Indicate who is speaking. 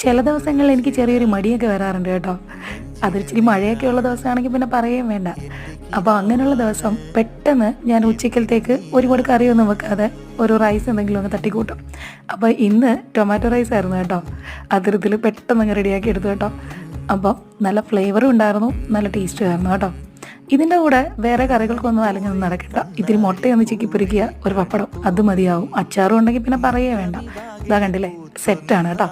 Speaker 1: ചില ദിവസങ്ങളിൽ എനിക്ക് ചെറിയൊരു മടിയൊക്കെ വരാറുണ്ട് കേട്ടോ. അതിച്ചിരി മഴയൊക്കെ ഉള്ള ദിവസമാണെങ്കിൽ പിന്നെ പറയുകയും വേണ്ട. അപ്പോൾ അങ്ങനെയുള്ള ദിവസം പെട്ടെന്ന് ഞാൻ ഉച്ചക്കലത്തേക്ക് ഒരുപാട് കറിയൊന്നും വെക്കാതെ ഒരു റൈസ് എന്തെങ്കിലും ഒന്ന് തട്ടിക്കൂട്ടും. അപ്പോൾ ഇന്ന് ടൊമാറ്റോ റൈസ് ആയിരുന്നു കേട്ടോ. അതിരത്തിൽ പെട്ടെന്ന് അങ്ങ് റെഡിയാക്കി എടുത്തു കേട്ടോ. അപ്പോൾ നല്ല ഫ്ലേവറും ഉണ്ടായിരുന്നു, നല്ല ടേസ്റ്റും ആയിരുന്നു കേട്ടോ. ഇതിൻ്റെ കൂടെ വേറെ കറികൾക്കൊന്നും അലഞ്ഞൊന്നും നടക്കണ്ട. ഇതിൽ മുട്ടയൊന്ന് ചിക്കി പൊരിക്കുക, ഒരു പപ്പടം, അത് മതിയാവും. അച്ചാറും ഉണ്ടെങ്കിൽ പിന്നെ പറയുകയേ വേണ്ട. ഇതാ കണ്ടില്ലേ, സെറ്റാണ് കേട്ടോ.